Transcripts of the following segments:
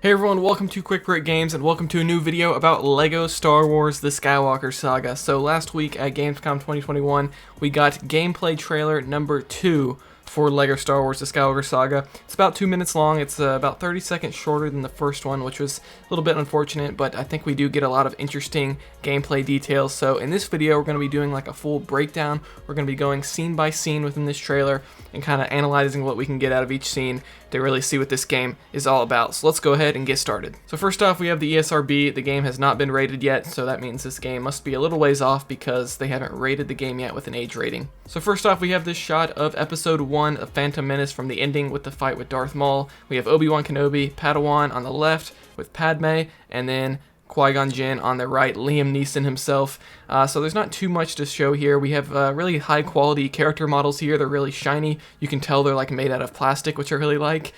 Hey everyone, welcome to Quick Break Games and welcome to a new video about LEGO Star Wars The Skywalker Saga. So last week at Gamescom 2021, we got gameplay trailer number 2 for LEGO Star Wars The Skywalker Saga. It's about 2 minutes long. It's about 30 seconds shorter than the first one, which was a little bit unfortunate, but I think we do get a lot of interesting gameplay details. So in this video, we're going to be doing like a full breakdown. We're going to be going scene by scene within this trailer and kind of analyzing what we can get out of each scene to really see what this game is all about. So let's go ahead and get started. So first off, we have the ESRB. The game has not been rated yet, so that means this game must be a little ways off because they haven't rated the game yet with an age rating. So first off, we have this shot of Episode 1 of Phantom Menace from the ending with the fight with Darth Maul. We have Obi-Wan Kenobi, Padawan on the left with Padme, and then Qui-Gon Jinn on the right, Liam Neeson himself. So there's not too much to show here. We have really high quality character models here. They're really shiny. You can tell they're like made out of plastic, which I really like.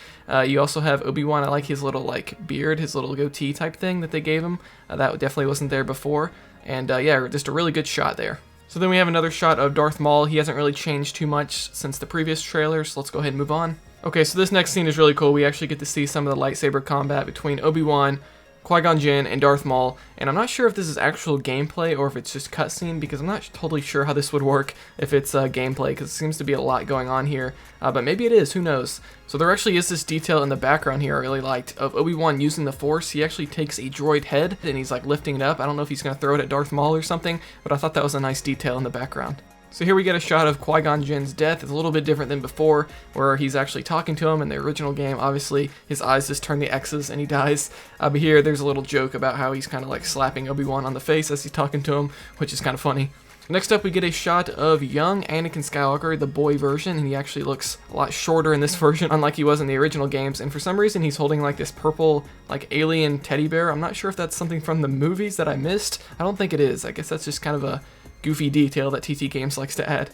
You also have Obi-Wan. I like his little like beard, his little goatee type thing that they gave him. That definitely wasn't there before. And yeah, just a really good shot there. So then we have another shot of Darth Maul. He hasn't really changed too much since the previous trailer, so let's go ahead and move on. Okay, so this next scene is really cool. We actually get to see some of the lightsaber combat between Obi-Wan, Qui-Gon Jinn, and Darth Maul, and I'm not sure if this is actual gameplay or if it's just cutscene, because I'm not totally sure how this would work if it's gameplay, because it seems to be a lot going on here, but maybe it is, who knows. So there actually is this detail in the background here I really liked, of Obi-Wan using the Force. He actually takes a droid head, and he's like lifting it up. I don't know if he's going to throw it at Darth Maul or something, but I thought that was a nice detail in the background. So here we get a shot of Qui-Gon Jinn's death. It's a little bit different than before, where he's actually talking to him. In the original game, obviously, his eyes just turn the X's and he dies. But here, there's a little joke about how he's kind of like slapping Obi-Wan on the face as he's talking to him, which is kind of funny. Next up, we get a shot of young Anakin Skywalker, the boy version, and he actually looks a lot shorter in this version, unlike he was in the original games. And for some reason, he's holding like this purple, like alien teddy bear. I'm not sure if that's something from the movies that I missed. I don't think it is. I guess that's just kind of a goofy detail that TT Games likes to add.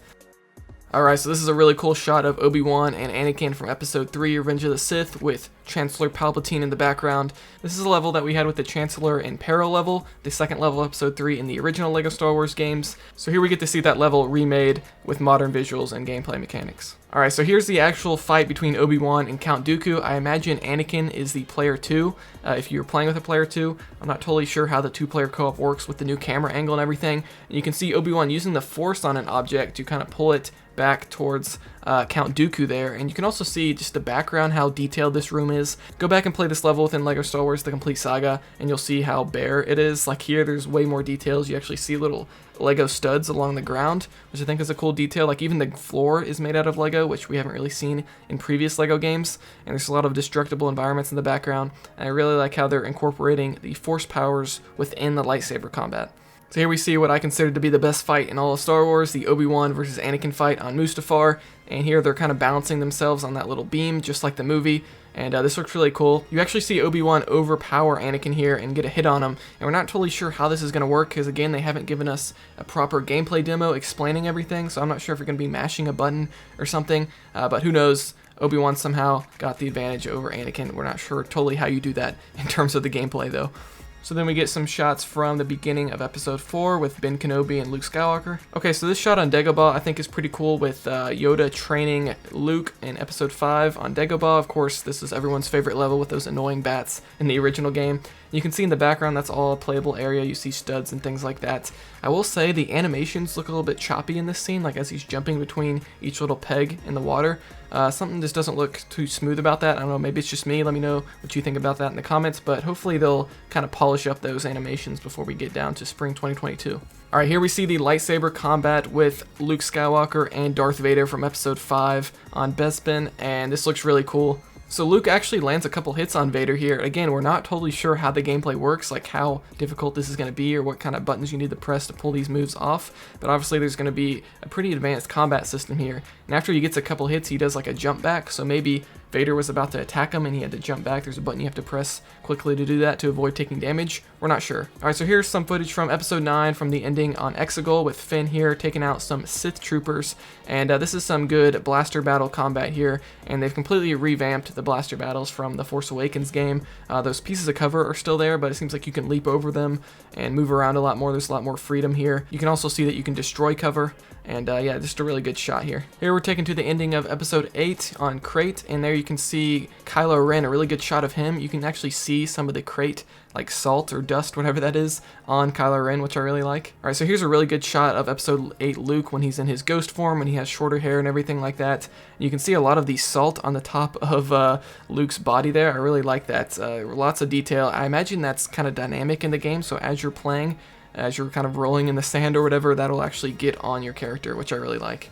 Alright, so this is a really cool shot of Obi-Wan and Anakin from Episode 3, Revenge of the Sith, with Chancellor Palpatine in the background. This is a level that we had with the Chancellor in Peril level, the second level of Episode 3 in the original LEGO Star Wars games. So here we get to see that level remade with modern visuals and gameplay mechanics. Alright, so here's the actual fight between Obi-Wan and Count Dooku. I imagine Anakin is the player 2. If you're playing with a player 2, I'm not totally sure how the two-player co-op works with the new camera angle and everything. And you can see Obi-Wan using the Force on an object to kind of pull it back towards Count Dooku there, and you can also see just the background, how detailed this room is. Go back and play this level within LEGO Star Wars The Complete Saga, and you'll see how bare it is. Like here, there's way more details. You actually see little LEGO studs along the ground, which I think is a cool detail. Like even the floor is made out of LEGO, which we haven't really seen in previous LEGO games, and there's a lot of destructible environments in the background, and I really like how they're incorporating the Force powers within the lightsaber combat. So here we see what I consider to be the best fight in all of Star Wars, the Obi-Wan versus Anakin fight on Mustafar, and here they're kind of balancing themselves on that little beam, just like the movie, and this looks really cool. You actually see Obi-Wan overpower Anakin here and get a hit on him, and we're not totally sure how this is going to work, because again, they haven't given us a proper gameplay demo explaining everything, so I'm not sure if you're going to be mashing a button or something, but who knows. Obi-Wan somehow got the advantage over Anakin. We're not sure totally how you do that in terms of the gameplay, though. So then we get some shots from the beginning of Episode 4 with Ben Kenobi and Luke Skywalker. Okay, so this shot on Dagobah I think is pretty cool with Yoda training Luke in Episode 5 on Dagobah. Of course, this is everyone's favorite level with those annoying bats in the original game. You can see in the background that's all a playable area. You see studs and things like that. I will say the animations look a little bit choppy in this scene, like as he's jumping between each little peg in the water. Something just doesn't look too smooth about that. I don't know, maybe it's just me. Let me know what you think about that in the comments, but hopefully they'll kind of polish up those animations before we get down to spring 2022. Alright, here we see the lightsaber combat with Luke Skywalker and Darth Vader from Episode 5 on Bespin, and this looks really cool. So Luke actually lands a couple hits on Vader here. Again, we're not totally sure how the gameplay works, like how difficult this is going to be or what kind of buttons you need to press to pull these moves off. But obviously there's going to be a pretty advanced combat system here. And after he gets a couple hits, he does like a jump back. So maybe Vader was about to attack him and he had to jump back. There's a button you have to press quickly to do that to avoid taking damage. We're not sure. Alright, so here's some footage from episode 9 from the ending on Exegol with Finn here taking out some Sith troopers. And this is some good blaster battle combat here. And they've completely revamped the blaster battles from the Force Awakens game. Those pieces of cover are still there, but it seems like you can leap over them and move around a lot more. There's a lot more freedom here. You can also see that you can destroy cover. And yeah, just a really good shot here. Here we're taken to the ending of episode 8 on Crate, and there you can see Kylo Ren, a really good shot of him. You can actually see some of the Crate, like salt or dust, whatever that is, on Kylo Ren, which I really like. Alright, so here's a really good shot of episode 8 Luke when he's in his ghost form, when he has shorter hair and everything like that. You can see a lot of the salt on the top of Luke's body there. I really like that. Lots of detail. I imagine that's kind of dynamic in the game, so as you're playing, as you're kind of rolling in the sand or whatever, that'll actually get on your character, which I really like.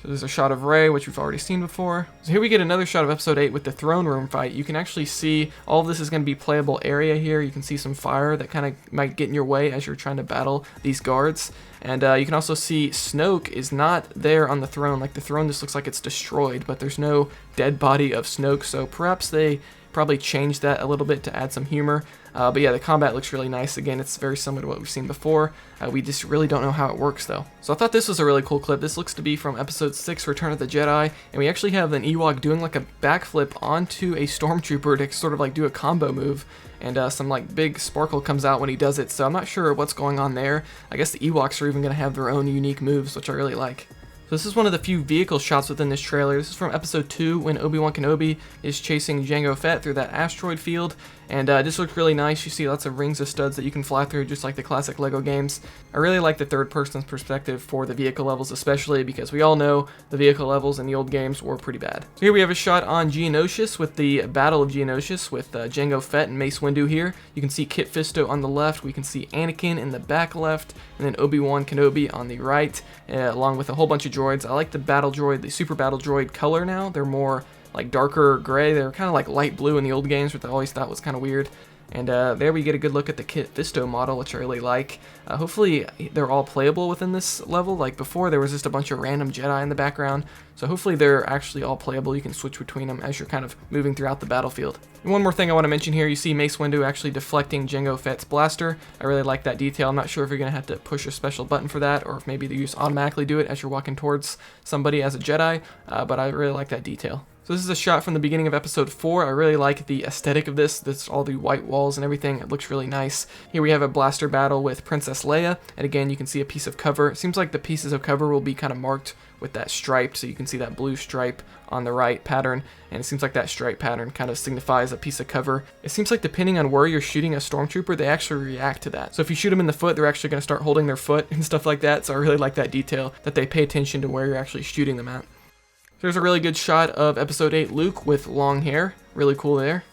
So there's a shot of Rey, which we've already seen before. So here we get another shot of episode 8 with the throne room fight. You can actually see all of this is going to be playable area here. You can see some fire that kind of might get in your way as you're trying to battle these guards. And you can also see Snoke is not there on the throne. Like, the throne just looks like it's destroyed, but there's no dead body of Snoke, so perhaps they probably changed that a little bit to add some humor. But yeah, the combat looks really nice. Again, it's very similar to what we've seen before. We just really don't know how it works, though. So I thought this was a really cool clip. This looks to be from episode 6, Return of the Jedi, and we actually have an Ewok doing like a backflip onto a stormtrooper to sort of like do a combo move, and some like big sparkle comes out when he does it, so I'm not sure what's going on there. I guess the Ewoks are even going to have their own unique moves, which I really like. So this is one of the few vehicle shots within this trailer. This is from episode 2 when Obi-Wan Kenobi is chasing Jango Fett through that asteroid field. And this looks really nice. You see lots of rings of studs that you can fly through, just like the classic LEGO games. I really like the third person's perspective for the vehicle levels, especially because we all know the vehicle levels in the old games were pretty bad. So here we have a shot on Geonosis with the Battle of Geonosis with Jango Fett and Mace Windu here. You can see Kit Fisto on the left. We can see Anakin in the back left, and then Obi-Wan Kenobi on the right, along with a whole bunch of droids. I like the battle droid, the super battle droid color now. They're more like darker gray. They were kind of like light blue in the old games, which I always thought was kind of weird. And there we get a good look at the Kit Fisto model, which I really like. Hopefully they're all playable within this level. Like before, there was just a bunch of random Jedi in the background. So hopefully they're actually all playable. You can switch between them as you're kind of moving throughout the battlefield. And one more thing I want to mention here, you see Mace Windu actually deflecting Jango Fett's blaster. I really like that detail. I'm not sure if you're going to have to push a special button for that, or if maybe you just automatically do it as you're walking towards somebody as a Jedi, but I really like that detail. So this is a shot from the beginning of episode 4. I really like the aesthetic of this. This all the white walls and everything. It looks really nice. Here we have a blaster battle with Princess Leia, and again you can see a piece of cover. It seems like the pieces of cover will be kind of marked with that striped, so you can see that blue stripe on the right pattern, and it seems like that stripe pattern kind of signifies a piece of cover. It seems like depending on where you're shooting a stormtrooper, they actually react to that. So if you shoot them in the foot, they're actually going to start holding their foot and stuff like that. So I really like that detail, that they pay attention to where you're actually shooting them at. There's a really good shot of episode 8 Luke with long hair. Really cool there.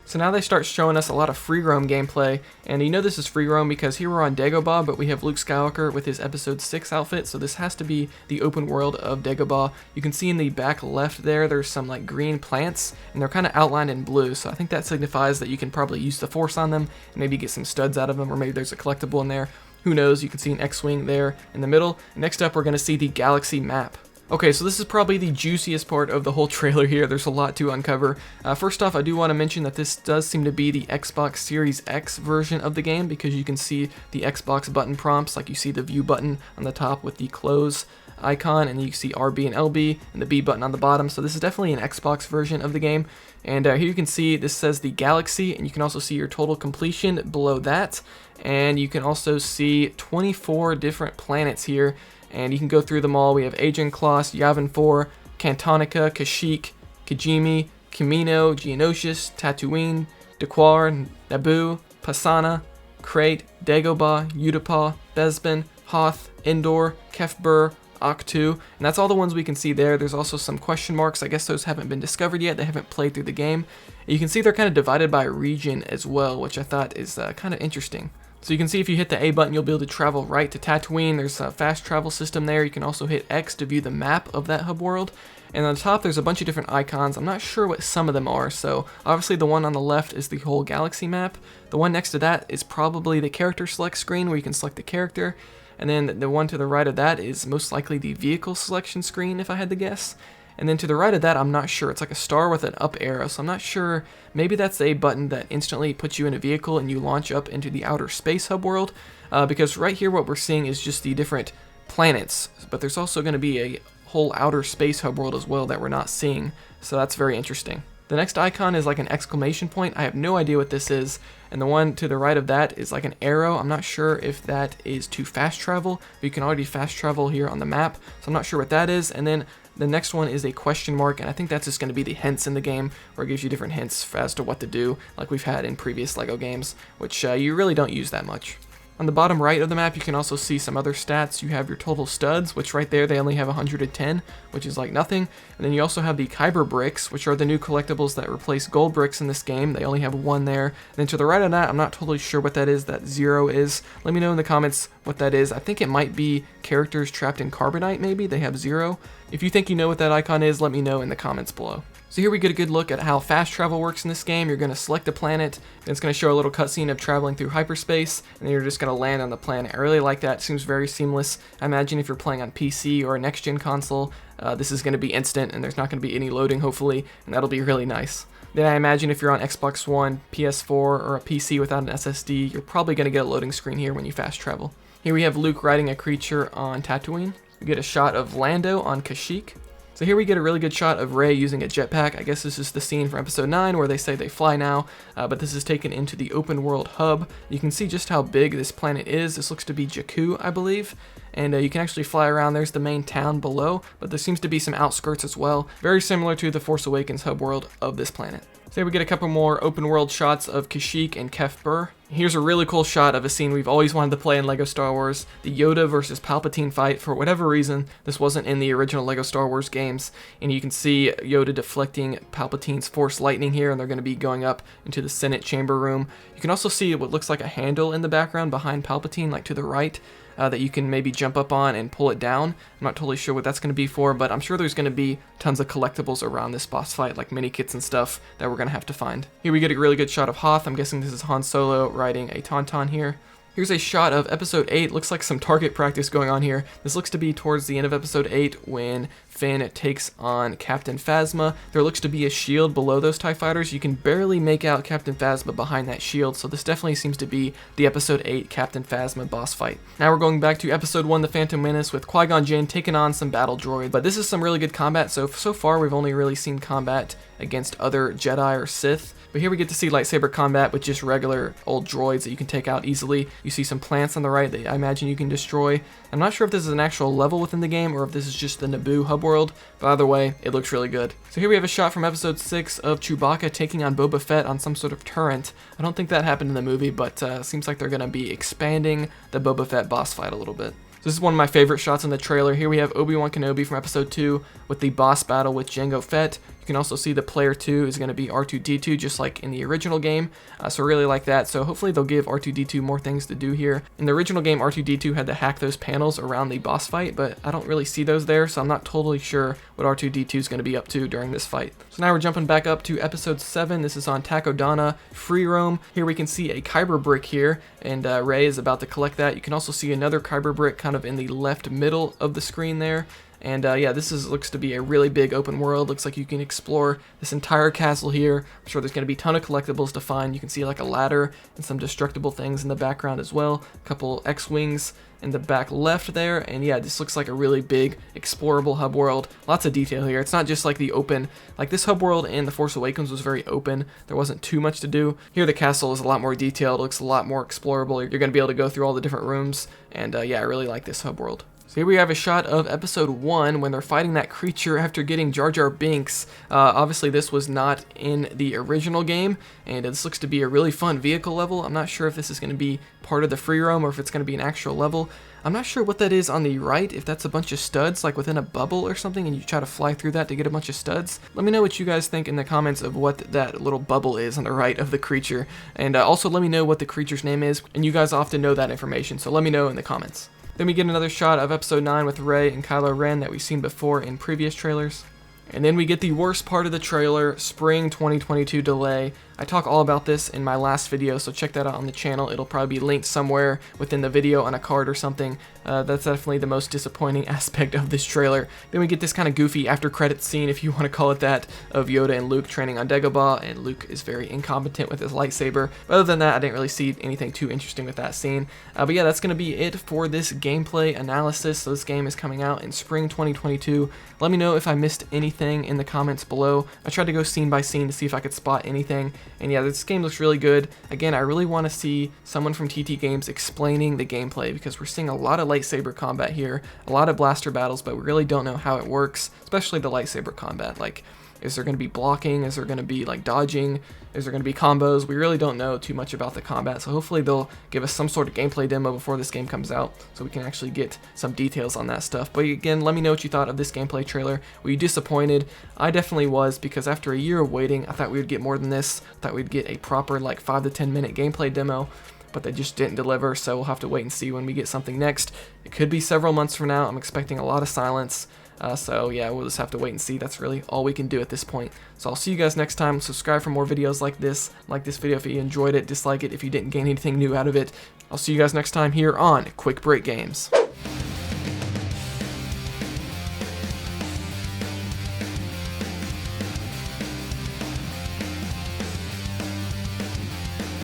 So now they start showing us a lot of free roam gameplay, and you know this is free roam because here we're on Dagobah, but we have Luke Skywalker with his episode 6 outfit, so this has to be the open world of Dagobah. You can see in the back left there's some like green plants, and they're kind of outlined in blue, so I think that signifies that you can probably use the Force on them and maybe get some studs out of them, or maybe there's a collectible in there. Who knows? You can see an X-Wing there in the middle. Next up, we're going to see the galaxy map. Okay, so this is probably the juiciest part of the whole trailer here. There's a lot to uncover. First off, I do want to mention that this does seem to be the Xbox Series X version of the game, because you can see the Xbox button prompts, like you see the view button on the top with the close icon, and you see RB and LB, and the B button on the bottom. So this is definitely an Xbox version of the game. And here you can see this says the galaxy, and you can also see your total completion below that. And you can also see 24 different planets here, and you can go through them all. We have Agen Kloss, Yavin 4, Cantonica, Kashyyyk, Kijimi, Kamino, Geonosis, Tatooine, Dakwar, Naboo, Pasana, Crate, Dagobah, Utapau, Bespin, Hoth, Endor, Kefbur, Octu, and that's all the ones we can see there. There's also some question marks. I guess those haven't been discovered yet. They haven't played through the game. And you can see they're kind of divided by region as well, which I thought is kind of interesting. So you can see if you hit the A button, you'll be able to travel right to Tatooine. There's a fast travel system there. You can also hit X to view the map of that hub world. And on the top, there's a bunch of different icons. I'm not sure what some of them are. So obviously the one on the left is the whole galaxy map. The one next to that is probably the character select screen where you can select the character. And then the one to the right of that is most likely the vehicle selection screen, if I had to guess. And then to the right of that, I'm not sure. It's like a star with an up arrow, so I'm not sure. Maybe that's a button that instantly puts you in a vehicle and you launch up into the outer space hub world. Because right here what we're seeing is just the different planets, but there's also going to be a whole outer space hub world as well that we're not seeing, so that's very interesting. The next icon is like an exclamation point. I have no idea what this is, and the one to the right of that is like an arrow. I'm not sure if that is to fast travel, but you can already fast travel here on the map, so I'm not sure what that is. And then the next one is a question mark, and I think that's just going to be the hints in the game, where it gives you different hints as to what to do, like we've had in previous LEGO games, which you really don't use that much. On the bottom right of the map, you can also see some other stats. You have your total studs, which right there, they only have 110, which is like nothing. And then you also have the Kyber bricks, which are the new collectibles that replace gold bricks in this game. They only have one there. And then to the right of that, I'm not totally sure what that is, that 0 is. Let me know in the comments what that is. I think it might be characters trapped in carbonite, maybe. They have 0. If you think you know what that icon is, let me know in the comments below. So here we get a good look at how fast travel works in this game. You're going to select a planet, and it's going to show a little cutscene of traveling through hyperspace, and then you're just going to land on the planet. I really like that. It seems very seamless. I imagine if you're playing on PC or a next-gen console, this is going to be instant, and there's not going to be any loading, hopefully, and that'll be really nice. Then I imagine if you're on Xbox One, PS4, or a PC without an SSD, you're probably going to get a loading screen here when you fast travel. Here we have Luke riding a creature on Tatooine. We get a shot of Lando on Kashyyyk. So here we get a really good shot of Rey using a jetpack. I guess this is the scene from episode 9 where they say they fly now, but this is taken into the open world hub. You can see just how big this planet is. This looks to be Jakku, I believe, and you can actually fly around. There's the main town below, but there seems to be some outskirts as well, very similar to the Force Awakens hub world of this planet. So here we get a couple more open world shots of Kashyyyk and Kef Bir. Here's a really cool shot of a scene we've always wanted to play in LEGO Star Wars, the Yoda versus Palpatine fight. For whatever reason, this wasn't in the original LEGO Star Wars games, and you can see Yoda deflecting Palpatine's Force lightning here, and they're going to be going up into the Senate chamber room. You can also see what looks like a handle in the background behind Palpatine, like to the right, that you can maybe jump up on and pull it down. I'm not totally sure what that's going to be for, but I'm sure there's going to be tons of collectibles around this boss fight, like mini kits and stuff that we're going to have to find. Here we get a really good shot of Hoth. I'm guessing this is Han Solo riding a Tauntaun here. Here's a shot of episode 8. Looks like some target practice going on here. This looks to be towards the end of episode 8 when Finn takes on Captain Phasma. There looks to be a shield below those TIE fighters. You can barely make out Captain Phasma behind that shield, so this definitely seems to be the episode 8 Captain Phasma boss fight. Now we're going back to episode 1, The Phantom Menace, with Qui-Gon Jinn taking on some battle droids. But this is some really good combat. So far we've only really seen combat against other Jedi or Sith. But here we get to see lightsaber combat with just regular old droids that you can take out easily. You see some plants on the right that I imagine you can destroy. I'm not sure if this is an actual level within the game or if this is just the Naboo hub world, but either way, it looks really good. So here we have a shot from episode 6 of Chewbacca taking on Boba Fett on some sort of turret. I don't think that happened in the movie, but seems like they're going to be expanding the Boba Fett boss fight a little bit. So this is one of my favorite shots in the trailer. Here we have Obi-Wan Kenobi from episode 2 with the boss battle with Jango Fett. You can also see the player 2 is going to be R2-D2 just like in the original game, so I really like that. So hopefully they'll give R2-D2 more things to do here. In the original game, R2-D2 had to hack those panels around the boss fight, but I don't really see those there, so I'm not totally sure what R2-D2 is going to be up to during this fight. So now we're jumping back up to episode 7. This is on Takodana Free Roam. Here we can see a Kyber brick here, and Rey is about to collect that. You can also see another Kyber brick kind of in the left middle of the screen there. And yeah, this looks to be a really big open world. Looks like you can explore this entire castle here. I'm sure there's going to be a ton of collectibles to find. You can see like a ladder and some destructible things in the background as well. A couple X-Wings in the back left there. And yeah, this looks like a really big explorable hub world. Lots of detail here. It's not just like the open, like this hub world in The Force Awakens was very open. There wasn't too much to do. Here the castle is a lot more detailed. It looks a lot more explorable. You're going to be able to go through all the different rooms. And yeah, I really like this hub world. So here we have a shot of episode 1 when they're fighting that creature after getting Jar Jar Binks. Obviously this was not in the original game, and this looks to be a really fun vehicle level. I'm not sure if this is going to be part of the free roam or if it's going to be an actual level. I'm not sure what that is on the right, if that's a bunch of studs like within a bubble or something and you try to fly through that to get a bunch of studs. Let me know what you guys think in the comments of what that little bubble is on the right of the creature, and also let me know what the creature's name is, and you guys often know that information, so let me know in the comments. Then we get another shot of episode 9 with Rey and Kylo Ren that we've seen before in previous trailers. And then we get the worst part of the trailer, spring 2022 delay. I talk all about this in my last video, so check that out on the channel. It'll probably be linked somewhere within the video on a card or something. That's definitely the most disappointing aspect of this trailer. Then we get this kind of goofy after credits scene, if you want to call it that, of Yoda and Luke training on Dagobah, and Luke is very incompetent with his lightsaber. But other than that, I didn't really see anything too interesting with that scene. But yeah, that's going to be it for this gameplay analysis. So this game is coming out in spring 2022. Let me know if I missed anything in the comments below. I tried to go scene by scene to see if I could spot anything. And yeah, this game looks really good. Again, I really want to see someone from TT Games explaining the gameplay, because we're seeing a lot of lightsaber combat here, a lot of blaster battles, but we really don't know how it works, especially the lightsaber combat. Like, is there going to be blocking? Is there going to be like dodging? Is there going to be combos? We really don't know too much about the combat, so hopefully they'll give us some sort of gameplay demo before this game comes out so we can actually get some details on that stuff. But again, let me know what you thought of this gameplay trailer. Were you disappointed? I definitely was, because after a year of waiting, I thought we would get more than this. I thought we'd get a proper like 5 to 10 minute gameplay demo, but they just didn't deliver, so we'll have to wait and see when we get something next. It could be several months from now. I'm expecting a lot of silence. So yeah, we'll just have to wait and see. That's really all we can do at this point. So I'll see you guys next time. Subscribe for more videos like this. Like this video if you enjoyed it. Dislike it if you didn't gain anything new out of it. I'll see you guys next time here on Quick Break Games.